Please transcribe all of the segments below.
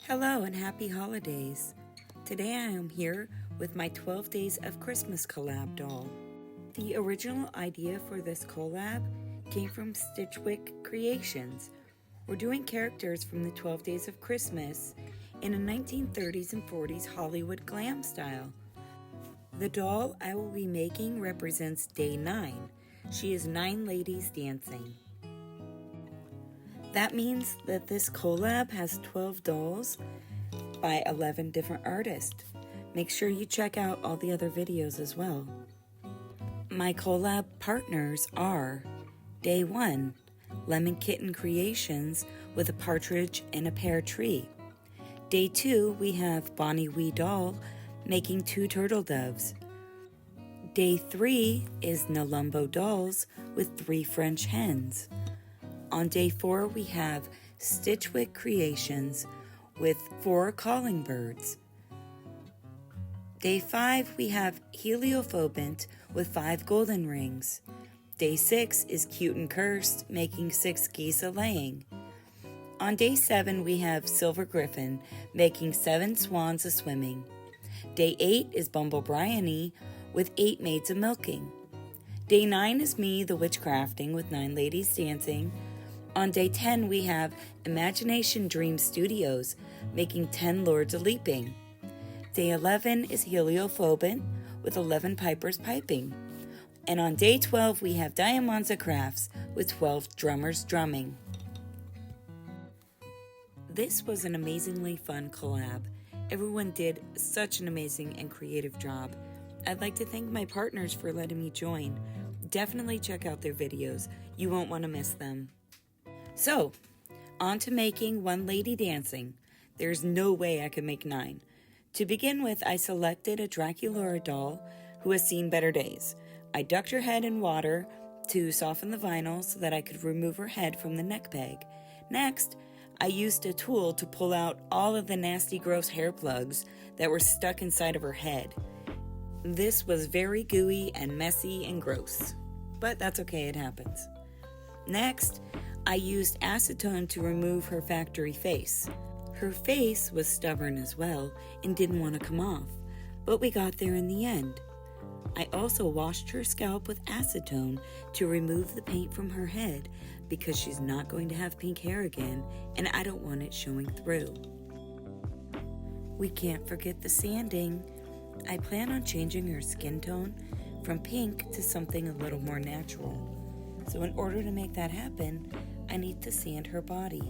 Hello and happy holidays. Today I am here with my 12 Days of Christmas Collab doll. The original idea for this collab came from Stitchwyck Creations. We're doing characters from the 12 Days of Christmas in a 1930s and 40s Hollywood glam style. The doll I will be making represents day 9. She is 9 ladies dancing. That means that this collab has 12 dolls by 11 different artists. Make sure you check out all the other videos as well. My collab partners are Day 1, Lemon Kitten Creations with a partridge and a pear tree. Day 2, we have BonnieWeeDoll making 2 turtledoves. Day 3 is Nalumbo Dolls with 3 French hens. On day 4, we have Stitchwyck Creations with 4 calling birds. Day 5, we have Heliophobiant with 5 golden rings. Day 6 is Cutencursed making 6 geese a-laying. On day 7, we have SilverGryphon making 7 swans a-swimming. Day 8 is BumbleCrafty with 8 maids a-milking. Day 9 is me, the witch crafting with 9 ladies dancing. On day 10, we have Imagination Dream Studios making 10 lords a-leaping. Day 11 is Heliophobiant with 11 pipers piping. And on day 12, we have Diamonds Crafts with 12 drummers drumming. This was an amazingly fun collab. Everyone did such an amazing and creative job. I'd like to thank my partners for letting me join. Definitely check out their videos. You won't want to miss them. So, on to making 1 lady dancing. There's no way I could make 9. To begin with, I selected a Dracula doll who has seen better days. I ducked her head in water to soften the vinyl so that I could remove her head from the neck peg. Next, I used a tool to pull out all of the nasty, gross hair plugs that were stuck inside of her head. This was very gooey and messy and gross, but that's okay, it happens. Next, I used acetone to remove her factory face. Her face was stubborn as well and didn't want to come off, but we got there in the end. I also washed her scalp with acetone to remove the paint from her head because she's not going to have pink hair again and I don't want it showing through. We can't forget the sanding. I plan on changing her skin tone from pink to something a little more natural. So in order to make that happen, I need to sand her body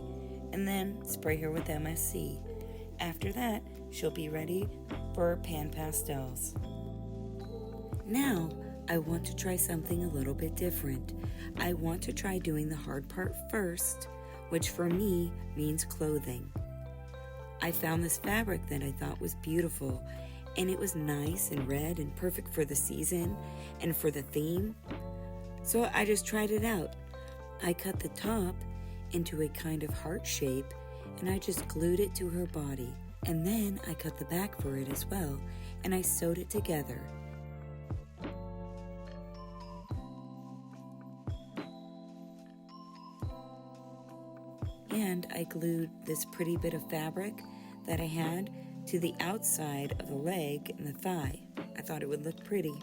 and then spray her with MSC. After that, she'll be ready for pan pastels. Now, I want to try something a little bit different. I want to try doing the hard part first, which for me means clothing. I found this fabric that I thought was beautiful, and it was nice and red and perfect for the season and for the theme. So I just tried it out. I cut the top into a kind of heart shape and I just glued it to her body. And then I cut the back for it as well and I sewed it together. And I glued this pretty bit of fabric that I had to the outside of the leg and the thigh. I thought it would look pretty.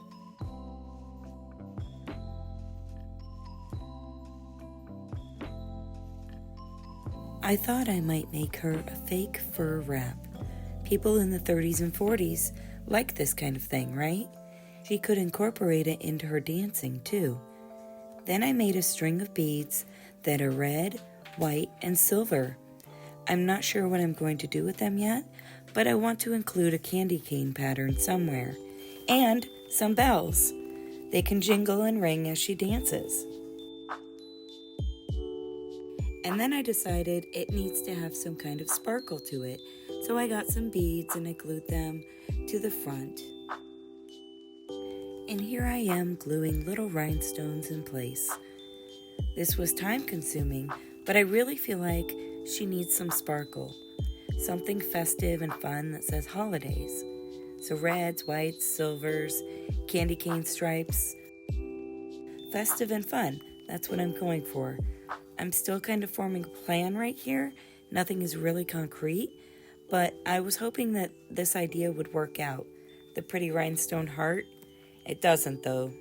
I thought I might make her a fake fur wrap. People in the 30s and 40s like this kind of thing, right? She could incorporate it into her dancing too. Then I made a string of beads that are red, white, and silver. I'm not sure what I'm going to do with them yet, but I want to include a candy cane pattern somewhere. And some bells. They can jingle and ring as she dances. And then I decided it needs to have some kind of sparkle to it. So I got some beads and I glued them to the front. And here I am gluing little rhinestones in place. This was time consuming, but I really feel like she needs some sparkle. Something festive and fun that says holidays. So reds, whites, silvers, candy cane stripes. Festive and fun, that's what I'm going for. I'm still kind of forming a plan right here. Nothing is really concrete, but I was hoping that this idea would work out. The pretty rhinestone heart? It doesn't though.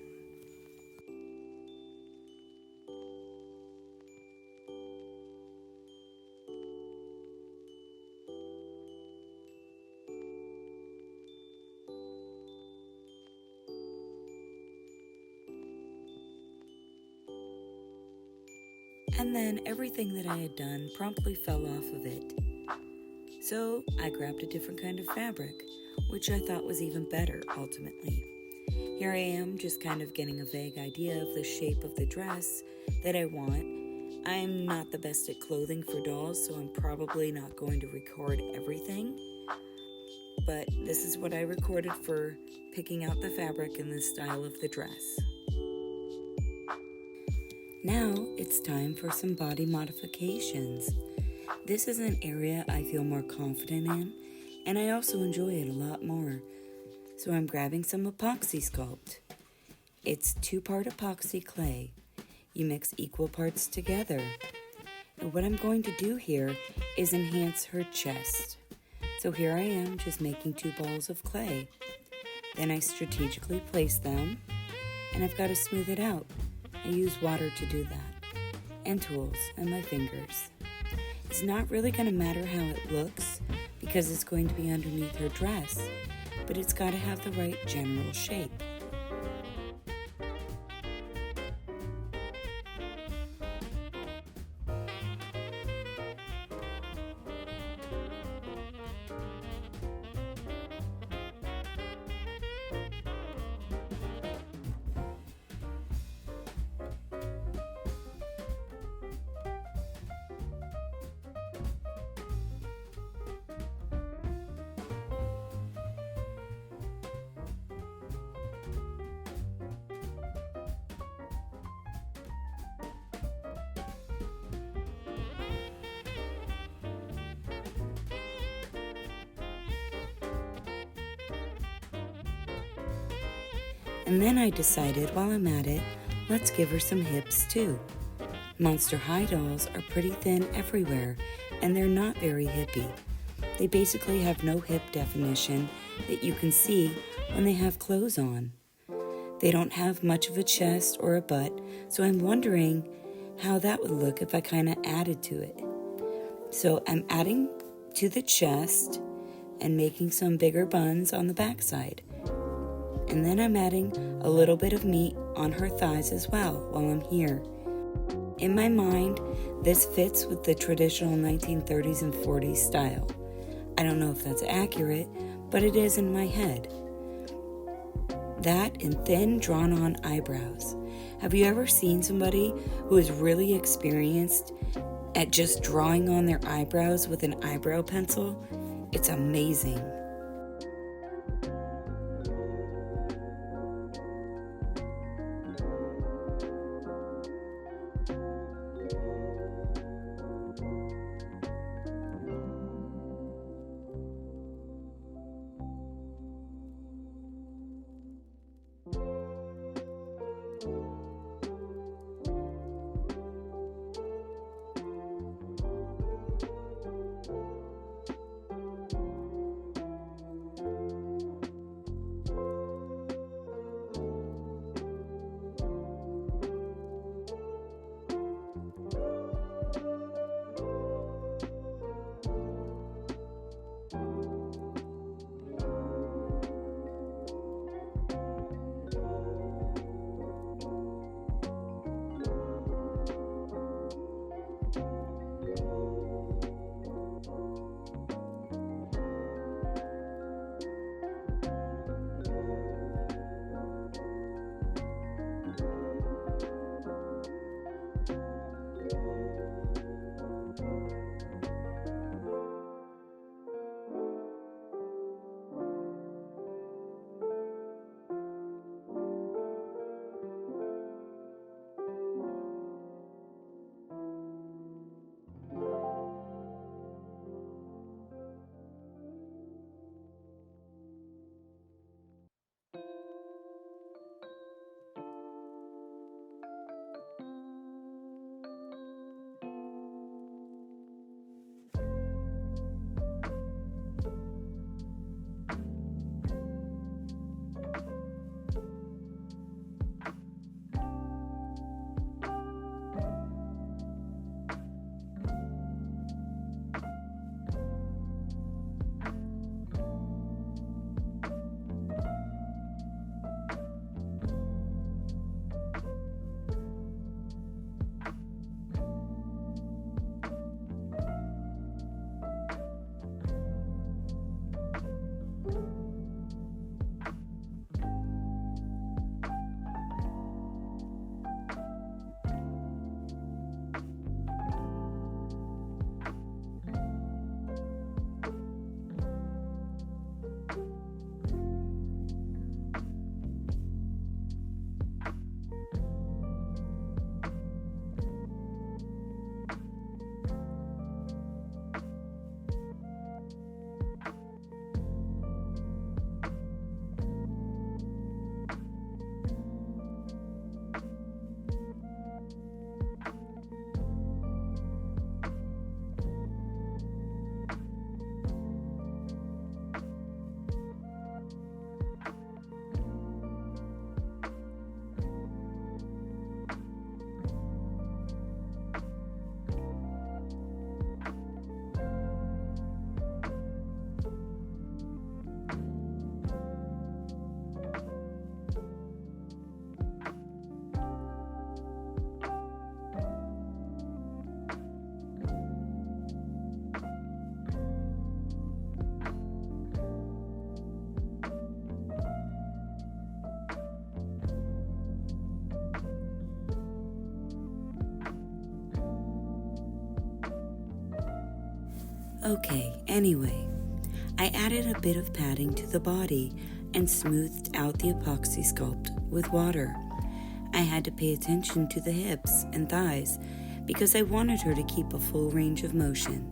And then everything that I had done promptly fell off of it. So I grabbed a different kind of fabric, which I thought was even better ultimately. Here I am just kind of getting a vague idea of the shape of the dress that I want. I am not the best at clothing for dolls, so I'm probably not going to record everything. But this is what I recorded for picking out the fabric and the style of the dress. Now it's time for some body modifications. This is an area I feel more confident in, and I also enjoy it a lot more. So I'm grabbing some epoxy sculpt. It's 2-part epoxy clay. You mix equal parts together. And what I'm going to do here is enhance her chest. So here I am just making 2 balls of clay. Then I strategically place them, and I've got to smooth it out. I use water to do that, and tools, and my fingers. It's not really going to matter how it looks, because it's going to be underneath her dress, but it's got to have the right general shape. And then I decided while I'm at it, let's give her some hips too. Monster High dolls are pretty thin everywhere, and they're not very hippy. They basically have no hip definition that you can see when they have clothes on. They don't have much of a chest or a butt, so I'm wondering how that would look if I kind of added to it. So I'm adding to the chest and making some bigger buns on the backside. And then I'm adding a little bit of meat on her thighs as well while I'm here. In my mind, this fits with the traditional 1930s and 40s style. I don't know if that's accurate, but it is in my head. That and thin, drawn-on eyebrows. Have you ever seen somebody who is really experienced at just drawing on their eyebrows with an eyebrow pencil? It's amazing. Okay, anyway, I added a bit of padding to the body and smoothed out the epoxy sculpt with water. I had to pay attention to the hips and thighs because I wanted her to keep a full range of motion.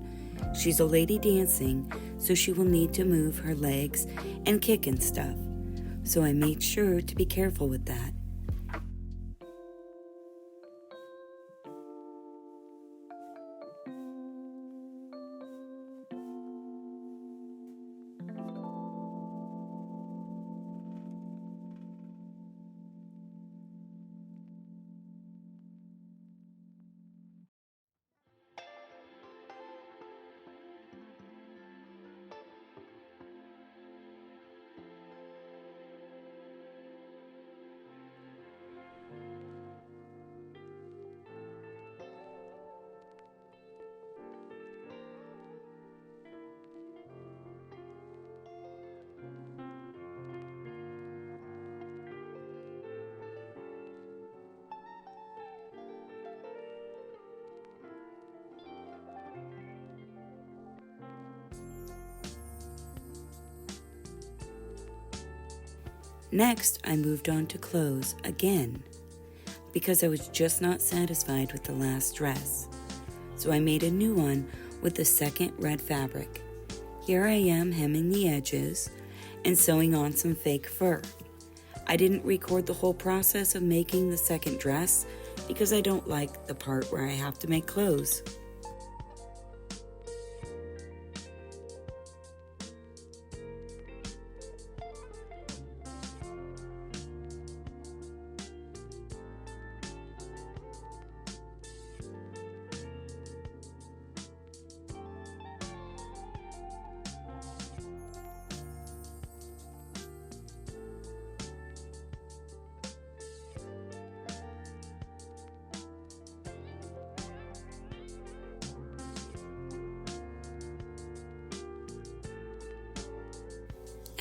She's a lady dancing, so she will need to move her legs and kick and stuff. So I made sure to be careful with that. Next, I moved on to clothes again because I was just not satisfied with the last dress. So I made a new one with the second red fabric. Here I am hemming the edges and sewing on some fake fur. I didn't record the whole process of making the second dress because I don't like the part where I have to make clothes.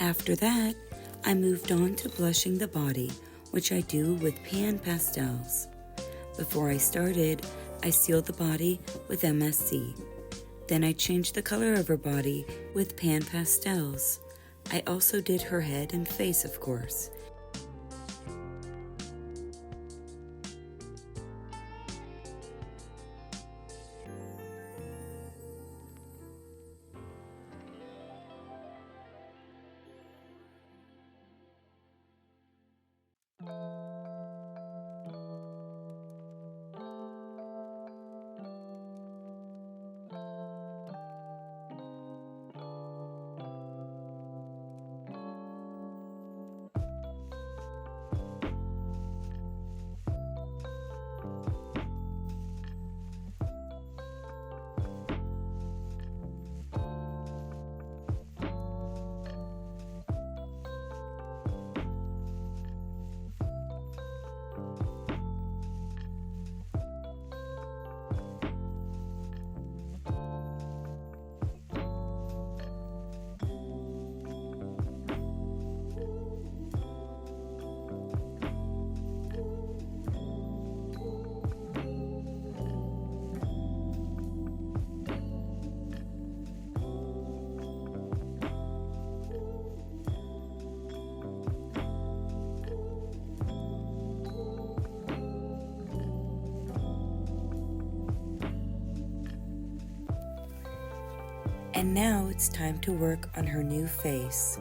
After that, I moved on to blushing the body, which I do with pan pastels. Before I started, I sealed the body with MSC. Then I changed the color of her body with pan pastels. I also did her head and face, of course. And now it's time to work on her new face.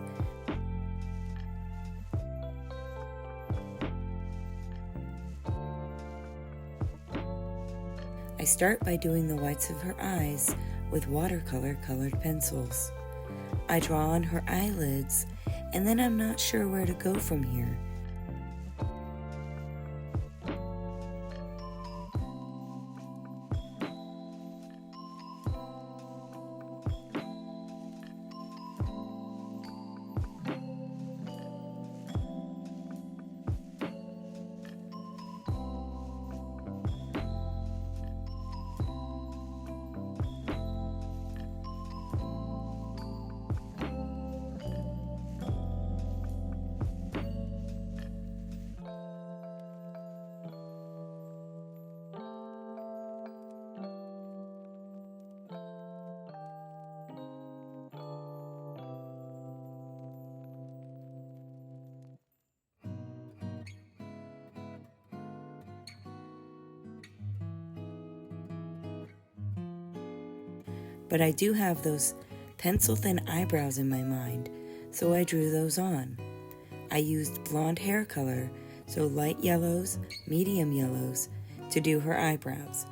I start by doing the whites of her eyes with watercolor colored pencils. I draw on her eyelids, and then I'm not sure where to go from here. but I do have those pencil-thin eyebrows in my mind, so I drew those on. I used blonde hair color, so light yellows, medium yellows, to do her eyebrows,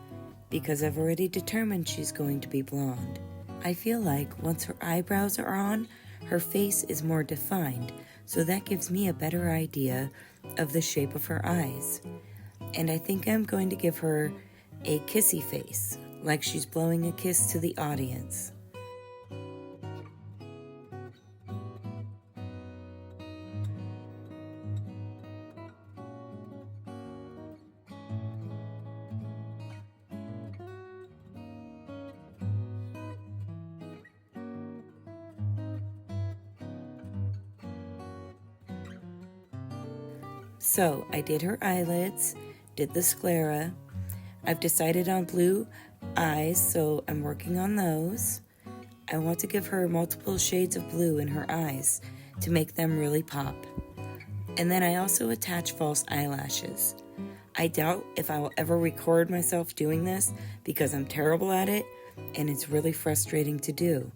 because I've already determined she's going to be blonde. I feel like once her eyebrows are on, her face is more defined, so that gives me a better idea of the shape of her eyes. And I think I'm going to give her a kissy face, like she's blowing a kiss to the audience. So I did her eyelids, did the sclera. I've decided on blue eyes, so I'm working on those. I want to give her multiple shades of blue in her eyes to make them really pop. And then I also attach false eyelashes. I doubt if I will ever record myself doing this because I'm terrible at it and it's really frustrating to do.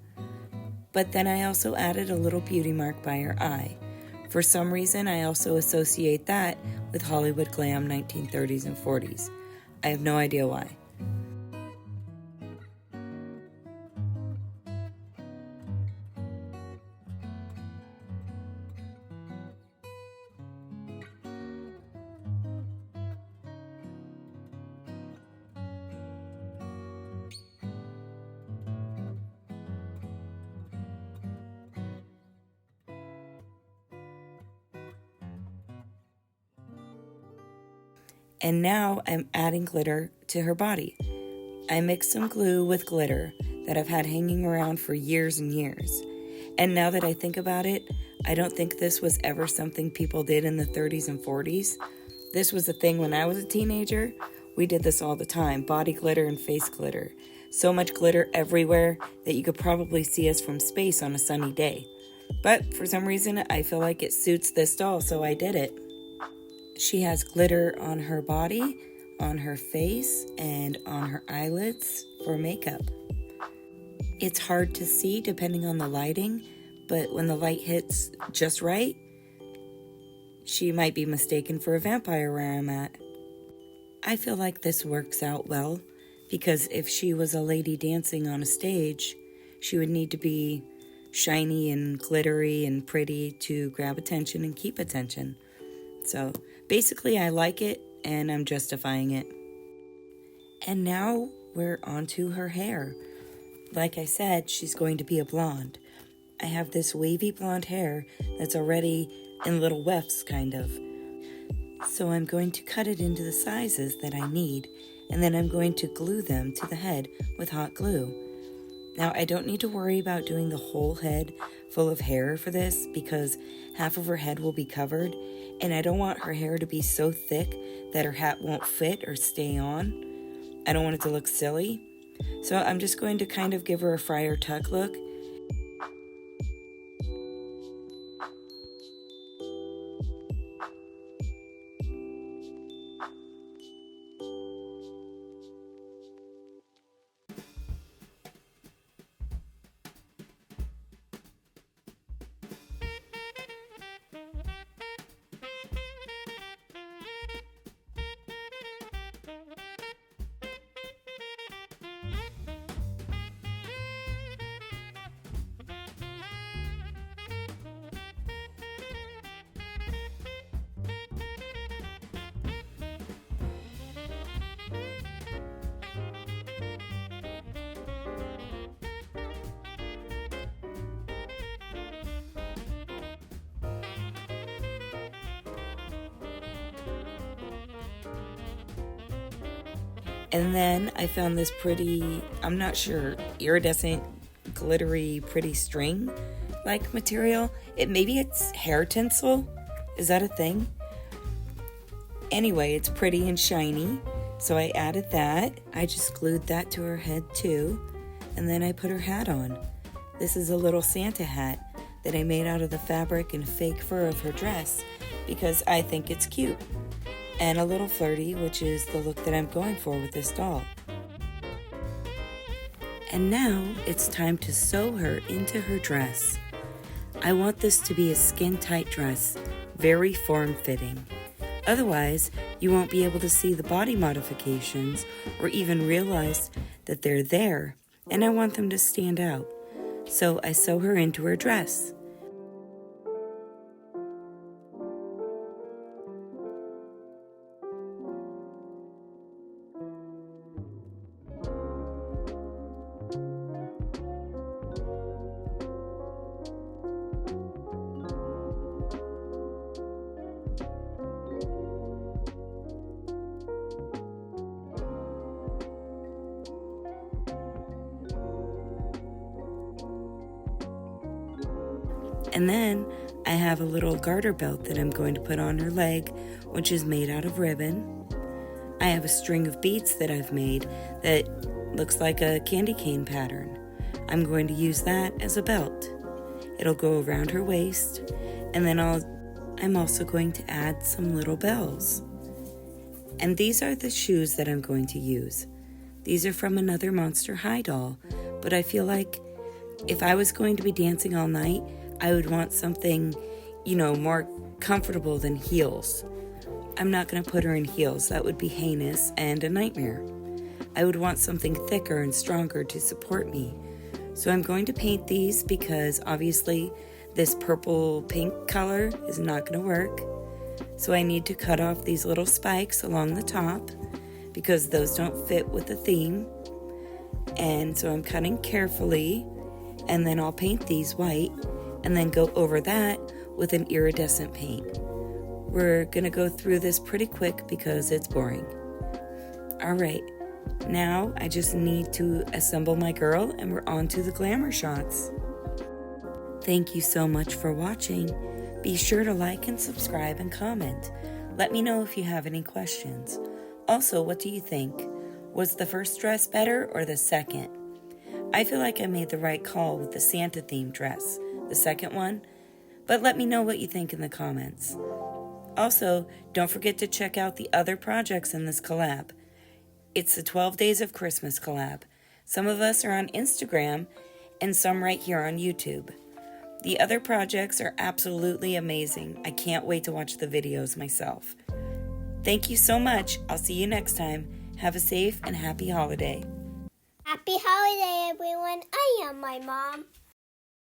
But then I also added a little beauty mark by her eye. For some reason, I also associate that with Hollywood glam 1930s and 40s. I have no idea why. And now I'm adding glitter to her body. I mixed some glue with glitter that I've had hanging around for years and years. And now that I think about it, I don't think this was ever something people did in the 30s and 40s. This was a thing when I was a teenager. We did this all the time, body glitter and face glitter. So much glitter everywhere that you could probably see us from space on a sunny day. But for some reason, I feel like it suits this doll, so I did it. She has glitter on her body, on her face, and on her eyelids for makeup. It's hard to see depending on the lighting, but when the light hits just right, she might be mistaken for a vampire where I'm at. I feel like this works out well, because if she was a lady dancing on a stage, she would need to be shiny and glittery and pretty to grab attention and keep attention. So basically I like it and I'm justifying it. And now we're on to her hair. Like I said, she's going to be a blonde. I have this wavy blonde hair that's already in little wefts kind of. So I'm going to cut it into the sizes that I need, and then I'm going to glue them to the head with hot glue. Now I don't need to worry about doing the whole head full of hair for this because half of her head will be covered, and I don't want her hair to be so thick that her hat won't fit or stay on. I don't want it to look silly. So I'm just going to kind of give her a Friar Tuck look. And then I found this pretty, I'm not sure, iridescent, glittery, pretty string-like material. Maybe it's hair tinsel. Is that a thing? Anyway, it's pretty and shiny, so I added that. I just glued that to her head too, and then I put her hat on. This is a little Santa hat that I made out of the fabric and fake fur of her dress because I think it's cute. And a little flirty, which is the look that I'm going for with this doll. And now it's time to sew her into her dress. I want this to be a skin-tight dress, very form-fitting. Otherwise, you won't be able to see the body modifications or even realize that they're there, and I want them to stand out. So I sew her into her dress. And then I have a little garter belt that I'm going to put on her leg, which is made out of ribbon. I have a string of beads that I've made that looks like a candy cane pattern. I'm going to use that as a belt. It'll go around her waist, and then I'm also going to add some little bells. And these are the shoes that I'm going to use. These are from another Monster High doll, but I feel like if I was going to be dancing all night, I would want something, more comfortable than heels. I'm not going to put her in heels. That would be heinous and a nightmare. I would want something thicker and stronger to support me. So I'm going to paint these because obviously this purple pink color is not going to work. So I need to cut off these little spikes along the top because those don't fit with the theme. And so I'm cutting carefully, and then I'll paint these white and then go over that with an iridescent paint. We're gonna go through this pretty quick because it's boring. All right, now I just need to assemble my girl and we're on to the glamour shots. Thank you so much for watching. Be sure to like and subscribe and comment. Let me know if you have any questions. Also, what do you think? Was the first dress better or the second? I feel like I made the right call with the Santa themed dress, the second one, but let me know what you think in the comments. Also, don't forget to check out the other projects in this collab. It's the 12 Days of Christmas collab. Some of us are on Instagram and some right here on YouTube. The other projects are absolutely amazing. I can't wait to watch the videos myself. Thank you so much. I'll see you next time. Have a safe and happy holiday. Happy holiday, everyone. I am my mom.